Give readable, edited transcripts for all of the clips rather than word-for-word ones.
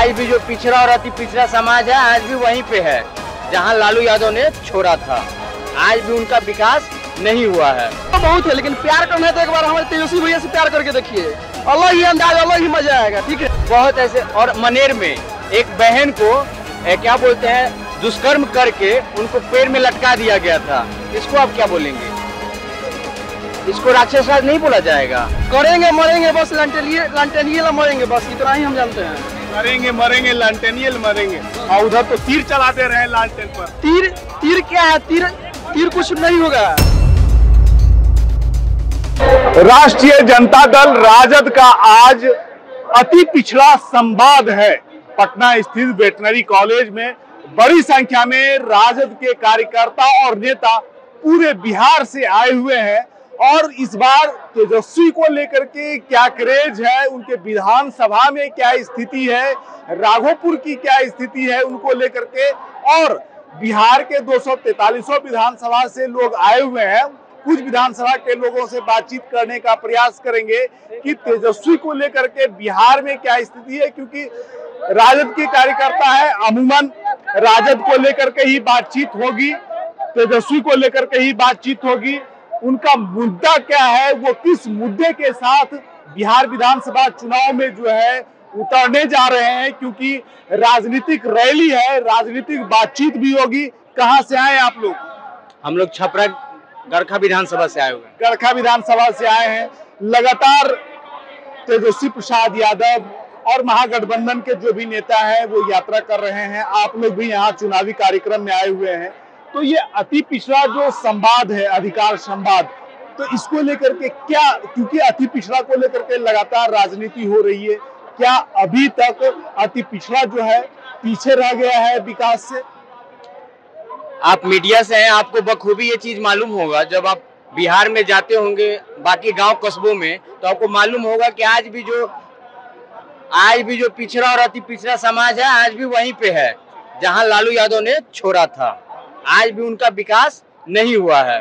आज भी जो पिछड़ा और अति पिछड़ा समाज है आज भी वहीं पे है जहां लालू यादव ने छोड़ा था। आज भी उनका विकास नहीं हुआ है। तो बहुत है, लेकिन प्यार करना है तो एक बार हमारे तेजस्वी भैया से प्यार करके देखिए, अलग ही अंदाज, अलग ही मजा आएगा। ठीक है, बहुत ऐसे। और मनेर में एक बहन को क्या बोलते हैं दुष्कर्म करके उनको पेड़ में लटका दिया गया था। इसको आप क्या बोलेंगे? इसको राक्षस राज नहीं बोला जाएगा? करेंगे मरेंगे बस, लांटेनियल मरेंगे बस, इतना ही हम जानते हैं। करेंगे मरेंगे लालटेनियल मरेंगे। और उधर तो तीर चलाते रहे लालटेन पर। तीर क्या है? तीर कुछ नहीं होगा। राष्ट्रीय जनता दल राजद का आज अति पिछड़ा संवाद है। पटना स्थित वेटनरी कॉलेज में बड़ी संख्या में राजद के कार्यकर्ता और नेता पूरे बिहार से आए हुए हैं और इस बार तेजस्वी को लेकर के क्या क्रेज है, उनके विधानसभा में क्या स्थिति है, राघोपुर की क्या स्थिति है उनको लेकर के, और बिहार के 243 विधानसभा से लोग आए हुए हैं। कुछ विधानसभा के लोगों से बातचीत करने का प्रयास करेंगे कि तेजस्वी को लेकर के बिहार में क्या स्थिति है, क्योंकि राजद के कार्यकर्ता है, अमूमन राजद को लेकर के ही बातचीत होगी, तेजस्वी को लेकर के ही बातचीत होगी। उनका मुद्दा क्या है, वो किस मुद्दे के साथ बिहार विधानसभा चुनाव में जो है उतरने जा रहे हैं, क्योंकि राजनीतिक रैली है, राजनीतिक बातचीत भी होगी। कहां से आए आप लोग? हम लोग छपरा गरखा विधानसभा से आए हुए हैं। गरखा विधानसभा से आए हैं। लगातार तेजस्वी प्रसाद यादव और महागठबंधन के जो भी नेता हैं वो यात्रा कर रहे हैं। आप लोग भी यहाँ चुनावी कार्यक्रम में आए हुए हैं। तो ये अति पिछड़ा जो संवाद है, अधिकार संवाद, तो इसको लेकर के क्या, क्योंकि अति पिछड़ा को लेकर के लगातार राजनीति हो रही है, क्या अभी तक अति पिछड़ा जो है पीछे रह गया है विकास से? आप मीडिया से हैं, आपको बखूबी ये चीज मालूम होगा। जब आप बिहार में जाते होंगे बाकी गांव कस्बों में, तो आपको मालूम होगा कि आज भी जो पिछड़ा और अति पिछड़ा समाज है आज भी वहीं पे है जहां लालू यादव ने छोड़ा था। आज भी उनका विकास नहीं हुआ है।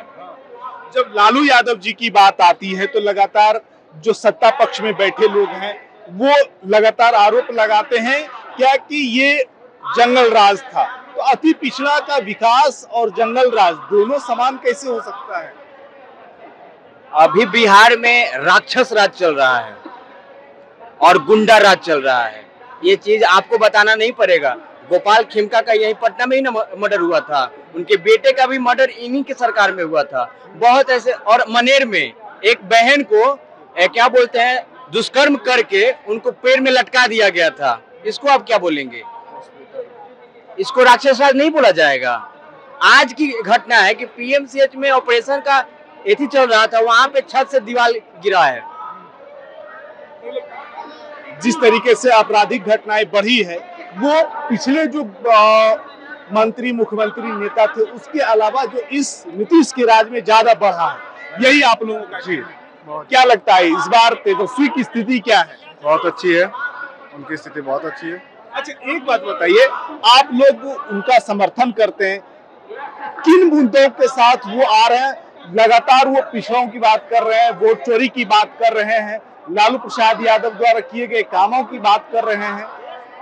जब लालू यादव जी की बात आती है तो लगातार जो सत्ता पक्ष में बैठे लोग हैं वो लगातार आरोप लगाते हैं क्या कि ये जंगल राज था। तो अति पिछड़ा का विकास और जंगल राज दोनों समान कैसे हो सकता है? अभी बिहार में राक्षस राज चल रहा है और गुंडा राज चल रहा है। ये चीज आपको बताना नहीं पड़ेगा। गोपाल खेमका का यही पटना में ही ना मर्डर हुआ था, उनके बेटे का भी मर्डर इन्हीं के सरकार में हुआ था। बहुत ऐसे। और मनेर में एक बहन को क्या बोलते हैं दुष्कर्म करके उनको पेड़ में लटका दिया गया था। इसको आप क्या बोलेंगे? इसको राक्षस राज नहीं बोला जाएगा? आज की घटना है कि पीएमसीएच में ऑपरेशन का एथी चल रहा था, वहां पे छत से दीवार गिरा है। जिस तरीके से आपराधिक घटनाएं बढ़ी है वो पिछले जो मंत्री मुख्यमंत्री नेता थे उसके अलावा जो इस नीतीश के राज में ज्यादा बढ़ा है, यही आप लोगों का जी क्या लगता है इस बार तेजस्वी की स्थिति क्या है? बहुत अच्छी है, उनकी स्थिति बहुत अच्छी है। अच्छा, एक बात बताइए, आप लोग उनका समर्थन करते हैं, किन मुद्दों के साथ वो आ रहे हैं? लगातार वो पिछड़ों की बात कर रहे हैं, वोट चोरी की बात कर रहे हैं, लालू प्रसाद यादव द्वारा किए गए कामों की बात कर रहे हैं,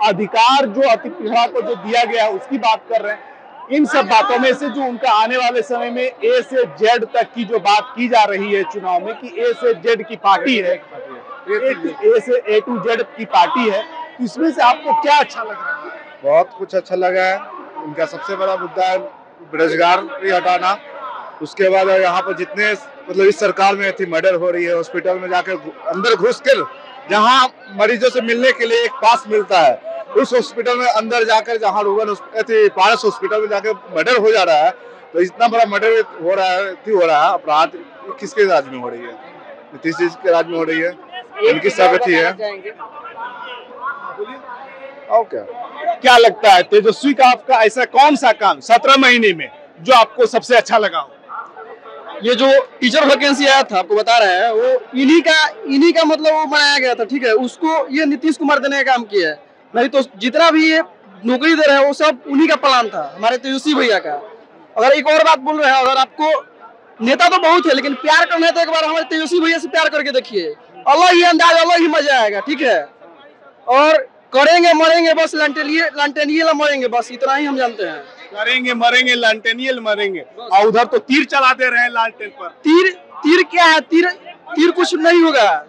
अधिकार जो अति पिछड़ा को जो दिया गया है उसकी बात कर रहे हैं। इन सब बातों में से जो उनका आने वाले समय में ए से जेड तक की जो बात की जा रही है चुनाव में कि ए से जेड की पार्टी है, ए से ए टू जेड की पार्टी है, इसमें से आपको क्या अच्छा लग रहा है? बहुत कुछ अच्छा लगा है। उनका सबसे बड़ा मुद्दा है बेरोजगारी हटाना। उसके बाद यहाँ पर जितने मतलब इस सरकार में थी मर्डर हो रही है, हॉस्पिटल में जाकर अंदर घुस कर जहाँ मरीजों से मिलने के लिए एक पास मिलता है, उस हॉस्पिटल में अंदर जाकर जहाँ रोगन पारस हॉस्पिटल में जाकर मर्डर हो जा रहा है। तो इतना बड़ा मर्डर हो रहा है अपराध किसके राज में हो रही है? नीतीश जी के राज में हो रही है, इनकी सहमति है। ओके, क्या लगता है तेजस्वी का आपका ऐसा कौन सा काम 17 महीने में जो आपको सबसे अच्छा लगा हो? ये जो टीचर वैकेंसी आया था आपको बता रहे हैं, वो इन्हीं का मतलब वो बनाया गया था। ठीक है, उसको ये नीतीश कुमार देने का काम किया है, नहीं तो जितना भी ये नौकरी दे रहे हैं वो सब उन्हीं का प्लान था, हमारे तेजस्वी भैया का। अगर एक और बात बोल रहे हैं, अगर आपको नेता तो बहुत है, लेकिन प्यार करना है तो एक बार हमारे तेजस्वी भैया से प्यार करके देखिए, अलग ही अंदाज, अलग ही मजा आएगा। ठीक है, और करेंगे मरेंगे बस, लंटेनियल मरेंगे बस, इतना ही हम जानते हैं। करेंगे मरेंगे लालटेनियल मरेंगे, और उधर तो तीर चलाते रहे लालटेन पर। तीर क्या है? तीर कुछ नहीं होगा।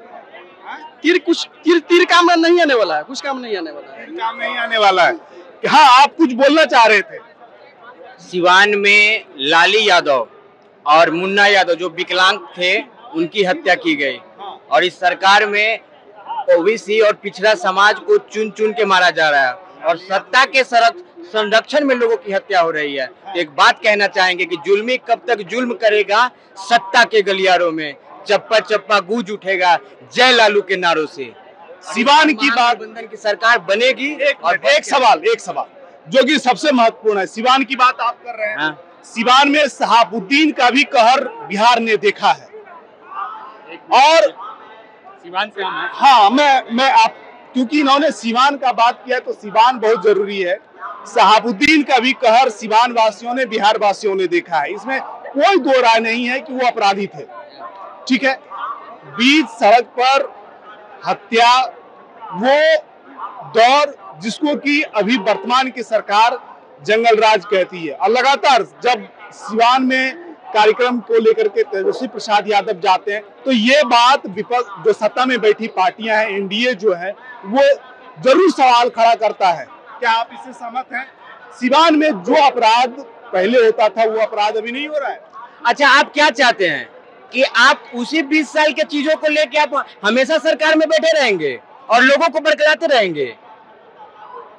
तीर काम नहीं आने वाला है, कुछ काम नहीं आने वाला है। काम नहीं आने वाला है। हाँ, आप कुछ बोलना चाह रहे थे। सिवान में लाली यादव और मुन्ना यादव जो विकलांग थे उनकी हत्या की गई, और इस सरकार में ओबीसी और पिछड़ा समाज को चुन चुन के मारा जा रहा है, और सत्ता के संरक्षण में लोगों की हत्या हो रही है। एक बात कहना चाहेंगे कि जुल्मी कब तक जुल्म करेगा सत्ता के गलियारों में, चप्पा चप्पा गूंज उठेगा जय लालू के नारों से। सिवान की बात, बंधन की सरकार बनेगी। एक सवाल जो कि सबसे महत्वपूर्ण है, सिवान की बात आप कर रहे हैं। हाँ। सिवान में शहाबुद्दीन का भी कहर बिहार ने देखा है, और सिवान से हम हाँ, मैं आप, क्योंकि इन्होंने सिवान का बात किया तो सिवान बहुत जरूरी है। शहाबुद्दीन का भी कहर सिवान वासियों ने, बिहार वासियों ने देखा है, इसमें कोई दो राय नहीं है कि वो अपराधी थे। ठीक है, बीच सड़क पर हत्या, वो दौर जिसको कि अभी वर्तमान की सरकार जंगल राज कहती है, और लगातार जब सिवान में कार्यक्रम को लेकर के तेजस्वी प्रसाद यादव जाते हैं तो ये बात विपक्ष, जो सत्ता में बैठी पार्टियां हैं, एनडीए जो है, वो जरूर सवाल खड़ा करता है। क्या आप इससे सहमत हैं? सिवान में जो अपराध पहले होता था वो अपराध अभी नहीं हो रहा है। अच्छा, आप क्या चाहते हैं कि आप उसी 20 साल के चीजों को लेके आप हमेशा सरकार में बैठे रहेंगे और लोगों को बरकलाते रहेंगे?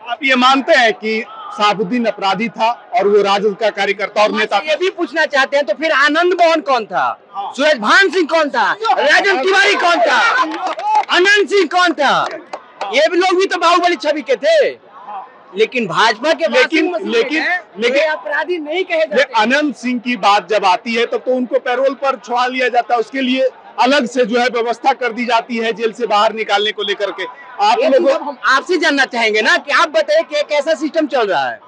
आप ये मानते हैं कि शहाबुद्दीन अपराधी था और वो राजद का कार्यकर्ता और नेता? ये भी पूछना चाहते हैं तो फिर आनंद मोहन कौन था? सूरजभान सिंह कौन था? राजन तिवारी कौन था? अनंत सिंह कौन था? ये भी लोग भी तो बाहुबली छवि के थे, लेकिन भाजपा के लेकिन अपराधी नहीं कहे जाते। अनंत सिंह की बात जब आती है तब तो उनको पैरोल पर छुड़ा लिया जाता है, उसके लिए अलग से जो है व्यवस्था कर दी जाती है जेल से बाहर निकालने को लेकर के। आप लोगों, हम आपसे जानना चाहेंगे ना कि आप बताइए कि कैसा सिस्टम चल रहा है।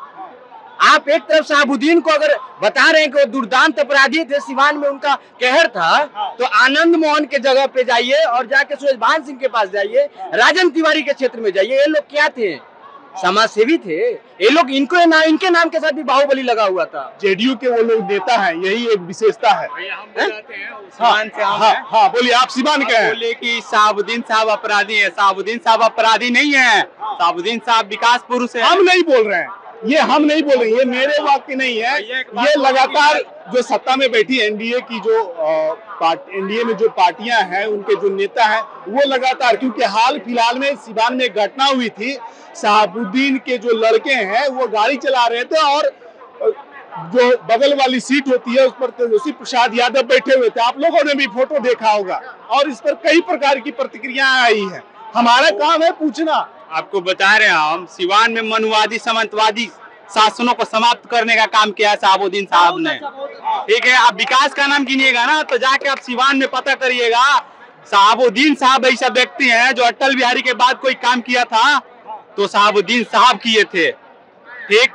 आप एक तरफ शहाबुद्दीन को अगर बता रहे हैं कि वो दुर्दांत अपराधी थे, सिवान में उनका कहर था, तो आनंद मोहन के जगह पे जाइए और जाके सूरजभान सिंह के पास जाइए, राजन तिवारी के क्षेत्र में जाइए। ये लोग क्या थे? समाज सेवी थे ये लोग। इनके नाम के साथ भी बाहुबली लगा हुआ था। जेडीयू के वो लोग नेता हैं, यही एक विशेषता है। हाँ, बोलिए, आप सिवान के हैं। बोले कि शहाबुद्दीन साहब अपराधी है। शहाबुद्दीन साहब अपराधी नहीं है, शहाबुद्दीन साहब विकास पुरुष है। हम नहीं बोल रहे हैं, ये हम नहीं बोल रहे, ये मेरे वाक्य नहीं है। ये लगातार जो सत्ता में बैठी एनडीए की जो एनडीए में जो पार्टियां हैं, उनके जो नेता हैं, वो लगातार, क्योंकि हाल फिलहाल में सिवान में घटना हुई थी, शहाबुद्दीन के जो लड़के हैं वो गाड़ी चला रहे थे और जो बगल वाली सीट होती है उस पर तेजस्वी प्रसाद यादव बैठे हुए थे। आप लोगों ने भी फोटो देखा होगा, और इस पर कई प्रकार की प्रतिक्रियाएं आई हैं। हमारा काम है पूछना। आपको बता रहे हैं, हम सिवान में मनुवादी सामंतवादी शासनों को समाप्त करने का काम किया है शहाबुद्दीन साहब ने। ठीक है, आप विकास का नाम गिनिएगा ना तो जाके आप सिवान में पता करिएगा। शहाबुद्दीन साहब ऐसा व्यक्ति हैं जो अटल बिहारी के बाद कोई काम किया था तो शहाबुद्दीन साहब किए थे। ठीक,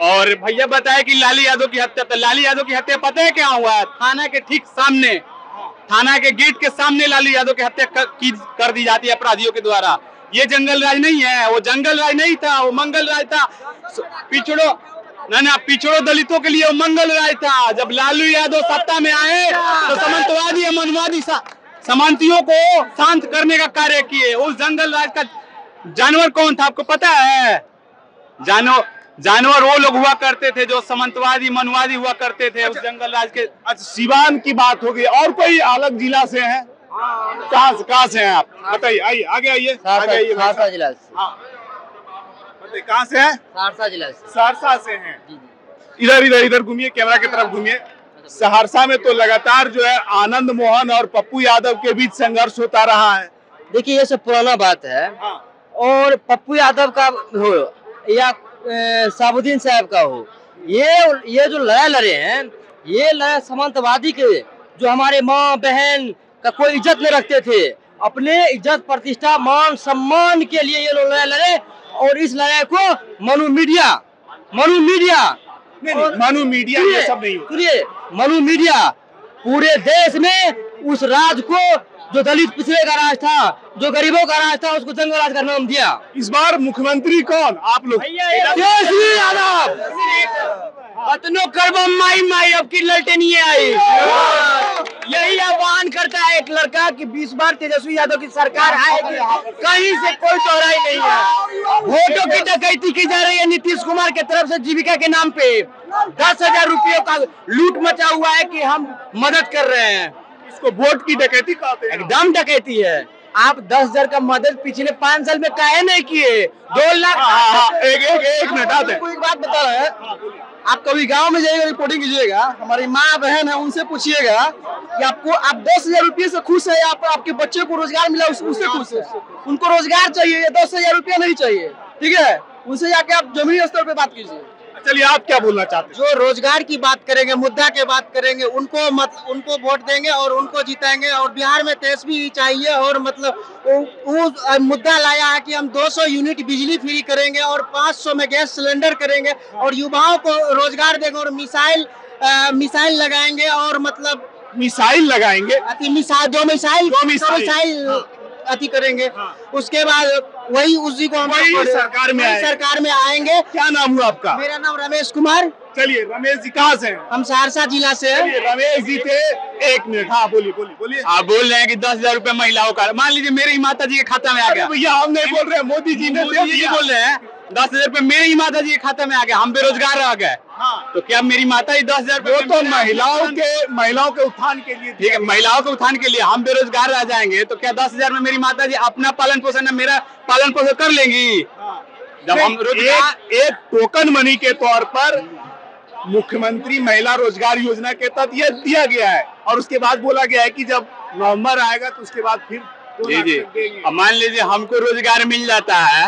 और भैया बताया कि लाली यादव की हत्या, तो लाली यादव की हत्या पता है क्या हुआ है? थाना के ठीक सामने, थाना के गेट के सामने लाली यादव की हत्या कर दी जाती है अपराधियों के द्वारा। ये जंगल राज नहीं है, वो जंगल राज नहीं था, वो मंगल राज था। पिछड़ों दलितों के लिए वो मंगल राज था। जब लालू यादव सत्ता में आए तो सामंतवादी या मनवादी सामंतियों को शांत करने का कार्य किए। उस जंगल राज का जानवर कौन था आपको पता है? जानवर वो लोग हुआ करते थे जो सामंतवादी मनवादी हुआ करते थे। उस जंगल राज के। अच्छा, सिवान की बात हो गई, और कोई अलग जिला से है? कहाँ से हैं आप? बताइए, आइए आगे आइए। सहरसा जिला से। बताइए, कहाँ से हैं? सहरसा जिला से। सहरसा से हैं। इधर घूमिए, कैमरा की तरफ घूमिए। सहरसा में तो लगातार जो है आनंद मोहन और पप्पू यादव के बीच संघर्ष होता रहा है। देखिए, ये सब पुराना बात है। और पप्पू यादव का हो या शहाबुद्दीन साहब का हो, ये जो लड़ाई लड़े हैं, ये लड़ाई सामंतवादी के, जो हमारे माँ बहन का कोई इज्जत नहीं रखते थे, अपने इज्जत प्रतिष्ठा मान सम्मान के लिए ये लोग लड़ाई लड़े। और इस लड़ाई को मनु मीडिया ये सब नहीं, सुनिए, मनु मीडिया पूरे देश में उस राज को जो दलित पिछड़े का राज था, जो गरीबों का राज था, उसको जंगल राज का नाम दिया। इस बार मुख्यमंत्री कौन? आप लोग? तेजस्वी यादव। पतनो करबो माई माई, अब की ललटेनी आई। यही आह्वान करता है एक लड़का कि 20 बार तेजस्वी यादव की सरकार आएगी, कहीं से कोई दोहराई नहीं है। वोटों की डकैती की जा रही है नीतीश कुमार की तरफ से जीविका के नाम पे। 10,000 रुपयों का लूट मचा हुआ है कि हम मदद कर रहे हैं। इसको वोट की डकैती कहते हैं। एकदम डकैती है। आप 10,000 का मदद पिछले 5 साल में काहे नहीं किए? 2 लाख। एक मिनट आते हैं। आपको एक बात बता रहे हैं, आप कभी गांव में जाइएगा, रिपोर्टिंग कीजिएगा, हमारी माँ बहन है, उनसे पूछिएगा कि आप 10,000 रुपये से खुश है या आपके बच्चे को रोजगार मिला उससे खुश है? उनको रोजगार चाहिए, 10,000 रुपया नहीं चाहिए, ठीक है? उनसे जाके आप जमीनी स्तर पे बात कीजिए। चलिए, आप क्या बोलना चाहते हैं? जो रोजगार की बात करेंगे, मुद्दा की बात करेंगे, उनको वोट देंगे और उनको जीतेंगे। और बिहार में तेजस्वी चाहिए और मतलब वो मुद्दा लाया है कि हम 200 यूनिट बिजली फ्री करेंगे और 500 में गैस सिलेंडर करेंगे और युवाओं को रोजगार देंगे और मिसाइल लगाएंगे और मतलब मिसाइल लगाएंगे, मिसाइल अति करेंगे। उसके बाद वही उसी को हम सरकार में आएंगे। क्या नाम हुआ आपका? मेरा नाम रमेश कुमार। चलिए, रमेश जी कहाँ से हैं? हम सहरसा जिला से हैं। रमेश जी थे। एक मिनट, हाँ बोलिए। आप बोल रहे हैं कि 10,000 रुपए महिलाओं का, मान लीजिए मेरी माता जी के खाता में आ गया। भैया हम नहीं बोल रहे, मोदी जी ने दे दिया। बोल रहे हैं 10,000 रुपए मेरी ही माता जी के खाता में आ गया, हम बेरोजगार रह गए। तो क्या मेरी माता जी 10,000 वो तो महिलाओं के उत्थान के लिए, ठीक है, महिलाओं के उत्थान के लिए हम बेरोजगार रह जाएंगे तो क्या 10,000 में मेरी माता जी अपना पालन पोषण, मेरा पालन पोषण कर लेंगी? जब हम एक टोकन मनी के तौर पर मुख्यमंत्री महिला रोजगार योजना के तहत यह दिया गया है और उसके बाद बोला गया है कि जब नवंबर आएगा तो उसके बाद फिर जी। अब मान लीजिए हमको रोजगार मिल जाता है,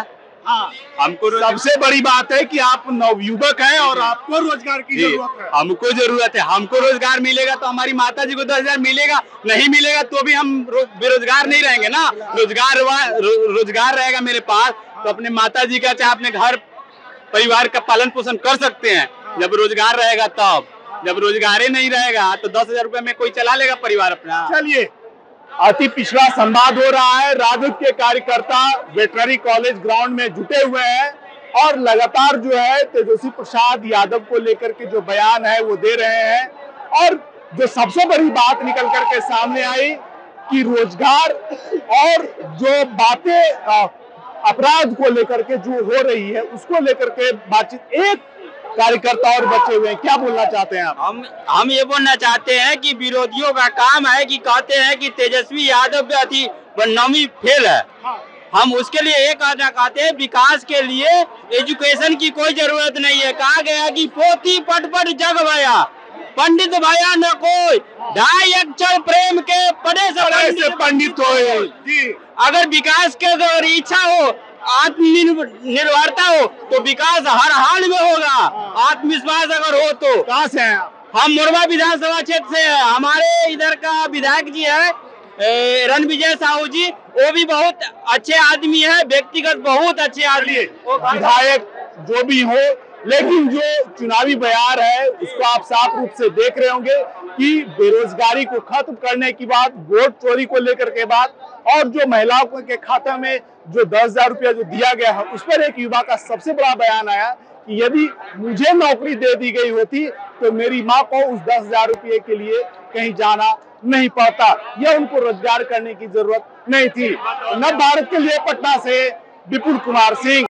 हमको सबसे बड़ी बात है कि आप नवयुवक हैं और आपको रोजगार की जरूरत है। हमको जरूरत है, हमको रोजगार मिलेगा तो हमारी माता जी को 10,000 मिलेगा, नहीं मिलेगा तो भी हम बेरोजगार नहीं रहेंगे ना। रोजगार रहेगा मेरे पास तो अपने माता जी का चाहे अपने घर परिवार का पालन पोषण कर सकते हैं। जब रोजगार रहेगा तब, जब रोजगार ही नहीं रहेगा तो 10,000 रुपए में कोई चला लेगा परिवार अपना? चलिए, अति पिछड़ा संवाद हो रहा है। राजद के कार्यकर्ता वेटनरी कॉलेज ग्राउंड में जुटे हुए हैं और लगातार जो है तेजस्वी प्रसाद यादव को लेकर के जो बयान है वो दे रहे हैं। और जो सबसे बड़ी बात निकल करके सामने आई कि रोजगार और जो बातें अपराध को लेकर के जो हो रही है उसको लेकर के बातचीत। एक कार्यकर्ता और बचे हुए हैं, क्या बोलना चाहते हैं आप? हम ये बोलना चाहते हैं कि विरोधियों का काम है कि कहते हैं कि तेजस्वी यादव पे अति बदनामी फेल है। हम उसके लिए एक कहना कहते हैं, विकास के लिए एजुकेशन की कोई जरूरत नहीं है। कहा गया कि पोथी पट पट जग भया, पंडित भया न कोई, 2.5 अक्षर प्रेम के पढ़े से पंडित हो। अगर विकास के अगर इच्छा हो, आत्मनिर्भरता हो तो विकास हर हाल में होगा। आत्मविश्वास अगर हो तो। कहाँ से हैं आप? हम मोरबा विधानसभा क्षेत्र से हैं। हमारे इधर का विधायक जी है रणविजय साहू जी, वो भी बहुत अच्छे आदमी है, व्यक्तिगत बहुत अच्छे आदमी। विधायक जो भी हो, लेकिन जो चुनावी बयान है उसको आप साफ रूप से देख रहे होंगे कि बेरोजगारी को खत्म करने की बात, वोट चोरी को लेकर के बात और जो महिलाओं के खाते में जो 10,000 रुपया जो दिया गया है उस पर एक युवा का सबसे बड़ा बयान आया कि यदि मुझे नौकरी दे दी गई होती तो मेरी माँ को उस 10,000 रुपये के लिए कहीं जाना नहीं पड़ता, या उनको रोजगार करने की जरूरत नहीं थी। नव भारत के लिए पटना से विपुल कुमार सिंह।